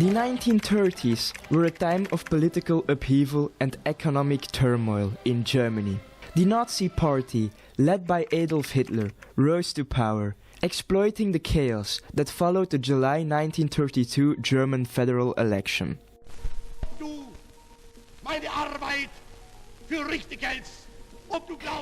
The 1930s were a time of political upheaval and economic turmoil in Germany. The Nazi Party, led by Adolf Hitler, rose to power, exploiting the chaos that followed the July 1932 German federal election.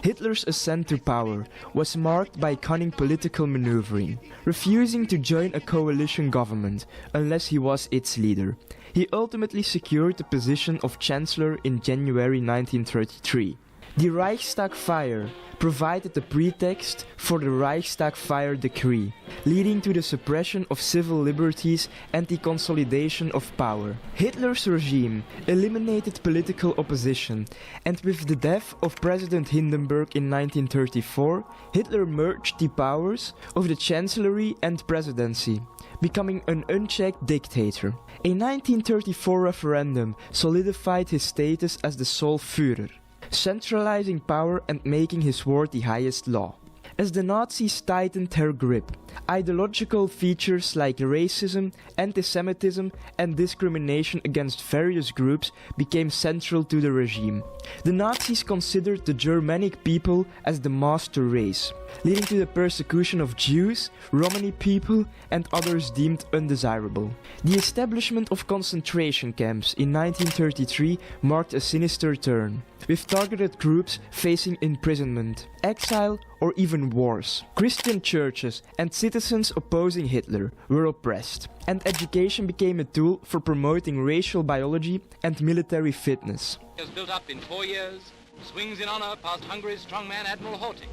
Hitler's ascent to power was marked by cunning political maneuvering, refusing to join a coalition government unless he was its leader. He ultimately secured the position of Chancellor in January 1933. The Reichstag fire provided the pretext for the Reichstag fire decree, leading to the suppression of civil liberties and the consolidation of power. Hitler's regime eliminated political opposition, and with the death of President Hindenburg in 1934, Hitler merged the powers of the Chancellery and Presidency, becoming an unchecked dictator. A 1934 referendum solidified his status as the sole Führer, centralizing power and making his word the highest law. As the Nazis tightened their grip, ideological features like racism, antisemitism, and discrimination against various groups became central to the regime. The Nazis considered the Germanic people as the master race, leading to the persecution of Jews, Romani people, and others deemed undesirable. The establishment of concentration camps in 1933 marked a sinister turn, with targeted groups facing imprisonment, exile, or even wars. Christian churches and citizens opposing Hitler were oppressed, and education became a tool for promoting racial biology and military fitness. Built up in 4 years, swings in honor past Hungary's strongman Admiral Horthy.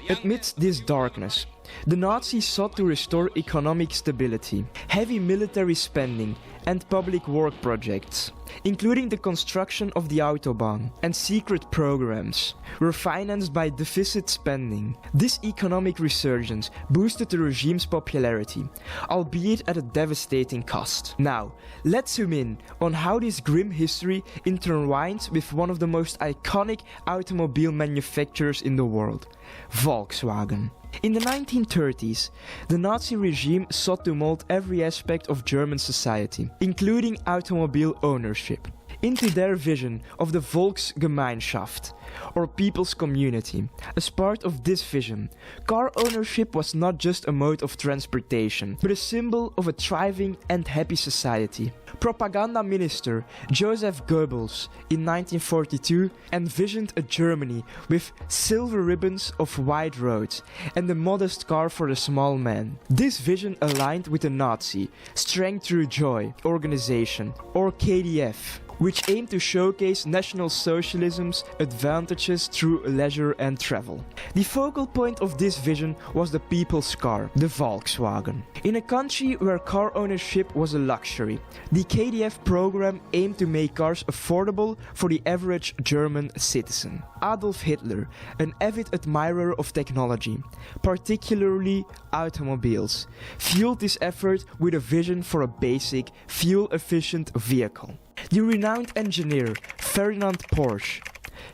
Amidst this darkness, the Nazis sought to restore economic stability. Heavy military spending and public work projects, including the construction of the Autobahn and secret programs, were financed by deficit spending. This economic resurgence boosted the regime's popularity, albeit at a devastating cost. Now, let's zoom in on how this grim history intertwines with one of the most iconic automobile manufacturers in the world, Volkswagen. In the 1930s, the Nazi regime sought to mold every aspect of German society, including automobile ownership, into their vision of the Volksgemeinschaft, or people's community. As part of this vision, car ownership was not just a mode of transportation, but a symbol of a thriving and happy society. Propaganda Minister Joseph Goebbels in 1942 envisioned a Germany with silver ribbons of wide roads and a modest car for the small man. This vision aligned with the Nazi Strength Through Joy organization, or KDF, which aimed to showcase National Socialism's advantages through leisure and travel. The focal point of this vision was the people's car, the Volkswagen. In a country where car ownership was a luxury, the KDF program aimed to make cars affordable for the average German citizen. Adolf Hitler, an avid admirer of technology, particularly automobiles, fueled this effort with a vision for a basic, fuel-efficient vehicle. The renowned engineer Ferdinand Porsche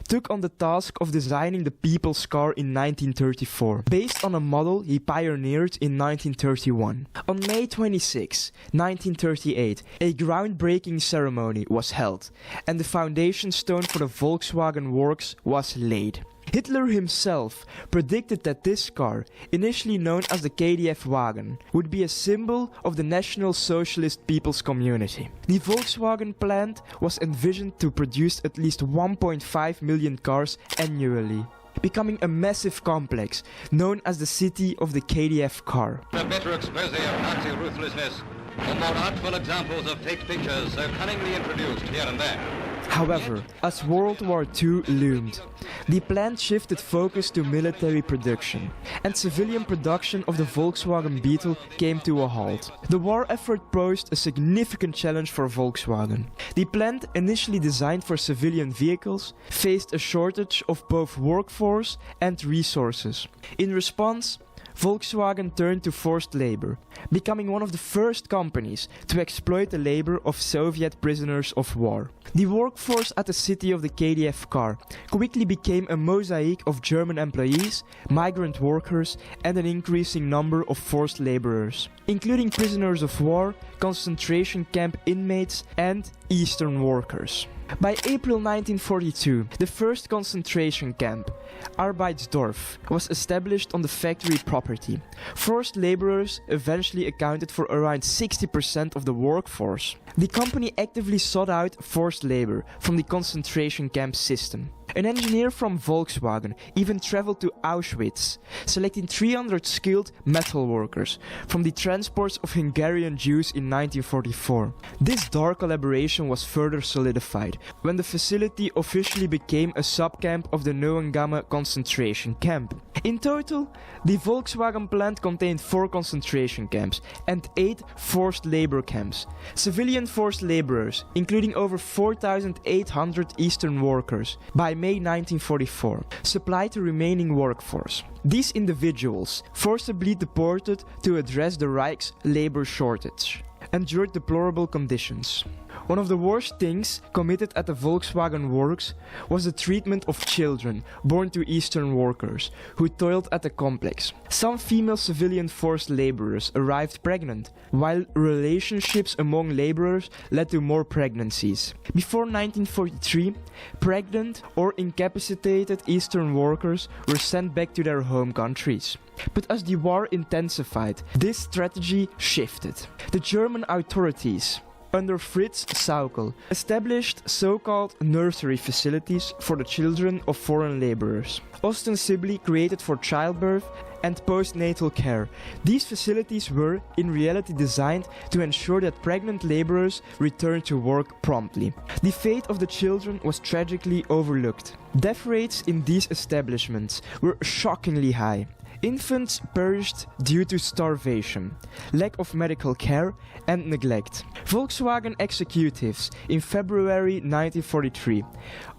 took on the task of designing the people's car in 1934, based on a model he pioneered in 1931. On May 26, 1938, a groundbreaking ceremony was held, and the foundation stone for the Volkswagen works was laid. Hitler himself predicted that this car, initially known as the Kdf-wagen, would be a symbol of the National Socialist People's Community. The Volkswagen plant was envisioned to produce at least 1.5 million cars annually, becoming a massive complex known as the City of the Kdf-car. A better expose of Nazi ruthlessness, or more artful examples of fake pictures so cunningly introduced here and there. However, as World War II loomed, the plant shifted focus to military production, and civilian production of the Volkswagen Beetle came to a halt. The war effort posed a significant challenge for Volkswagen. The plant, initially designed for civilian vehicles, faced a shortage of both workforce and resources. In response, Volkswagen turned to forced labor, becoming one of the first companies to exploit the labor of Soviet prisoners of war. The workforce at the city of the Kdf-car quickly became a mosaic of German employees, migrant workers, and an increasing number of forced laborers, including prisoners of war, concentration camp inmates, and Eastern workers. By April 1942, the first concentration camp, Arbeidsdorf, was established on the factory property. Forced laborers eventually accounted for around 60% of the workforce. The company actively sought out forced labor from the concentration camp system. An engineer from Volkswagen even traveled to Auschwitz, selecting 300 skilled metal workers from the transports of Hungarian Jews in 1944. This dark collaboration was further solidified when the facility officially became a subcamp of the Neuengamme concentration camp. In total, the Volkswagen plant contained 4 concentration camps and 8 forced labor camps. Civilian forced laborers, including over 4,800 Eastern workers, by May 1944, supplied the remaining workforce. These individuals, forcibly deported to address the Reich's labor shortage, endured deplorable conditions. One of the worst things committed at the Volkswagen works was the treatment of children born to Eastern workers who toiled at the complex. Some female civilian forced laborers arrived pregnant, while relationships among laborers led to more pregnancies. Before 1943, pregnant or incapacitated Eastern workers were sent back to their home countries. But as the war intensified, this strategy shifted. The German authorities, under Fritz Sauckel, established so-called nursery facilities for the children of foreign laborers, ostensibly created for childbirth and postnatal care. These facilities were, in reality, designed to ensure that pregnant laborers returned to work promptly. The fate of the children was tragically overlooked. Death rates in these establishments were shockingly high. Infants perished due to starvation, lack of medical care, and neglect. Volkswagen executives in February 1943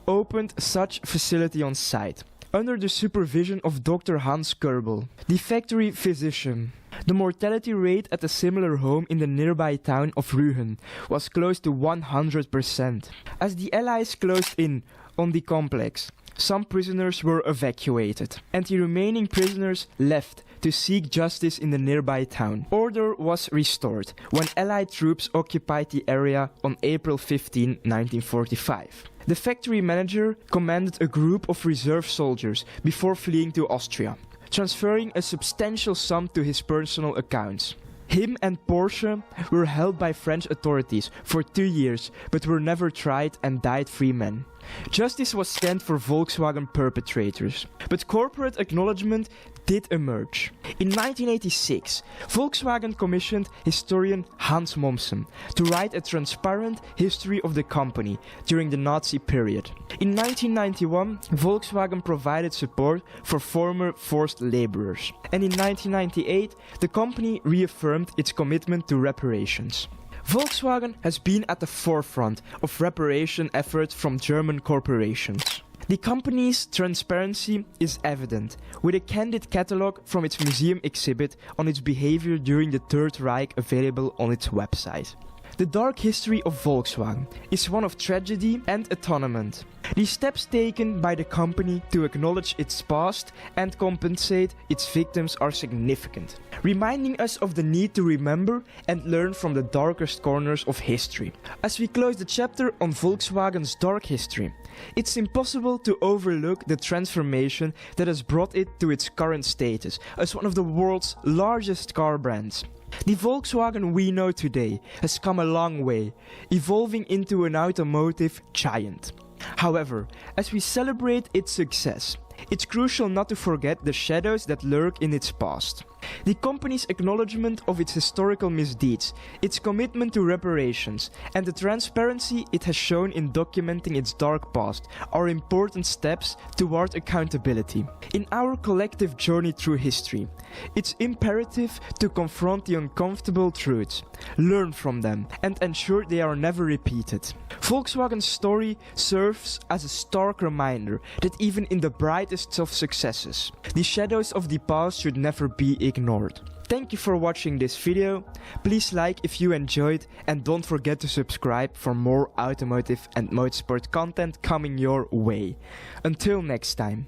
opened such facility on site, under the supervision of Dr. Hans Kerbel, the factory physician. The mortality rate at a similar home in the nearby town of Rügen was close to 100%. As the Allies closed in on the complex, some prisoners were evacuated, and the remaining prisoners left to seek justice in the nearby town. Order was restored when Allied troops occupied the area on April 15, 1945. The factory manager commanded a group of reserve soldiers before fleeing to Austria, transferring a substantial sum to his personal accounts. Him and Porsche were held by French authorities for 2 years, but were never tried and died free men. Justice was scanned for Volkswagen perpetrators, but corporate acknowledgement did emerge. In 1986, Volkswagen commissioned historian Hans Mommsen to write a transparent history of the company during the Nazi period. In 1991, Volkswagen provided support for former forced laborers, and in 1998, the company reaffirmed its commitment to reparations. Volkswagen has been at the forefront of reparation efforts from German corporations. The company's transparency is evident, with a candid catalogue from its museum exhibit on its behavior during the Third Reich available on its website. The dark history of Volkswagen is one of tragedy and atonement. The steps taken by the company to acknowledge its past and compensate its victims are significant, reminding us of the need to remember and learn from the darkest corners of history. As we close the chapter on Volkswagen's dark history, it's impossible to overlook the transformation that has brought it to its current status as one of the world's largest car brands. The Volkswagen we know today has come a long way, evolving into an automotive giant. However, as we celebrate its success, it's crucial not to forget the shadows that lurk in its past. The company's acknowledgement of its historical misdeeds, its commitment to reparations, and the transparency it has shown in documenting its dark past are important steps toward accountability. In our collective journey through history, it's imperative to confront the uncomfortable truths, learn from them, and ensure they are never repeated. Volkswagen's story serves as a stark reminder that even in the brightest of successes, the shadows of the past should never be ignored. Thank you for watching this video. Please like if you enjoyed and don't forget to subscribe for more automotive and motorsport content coming your way. Until next time.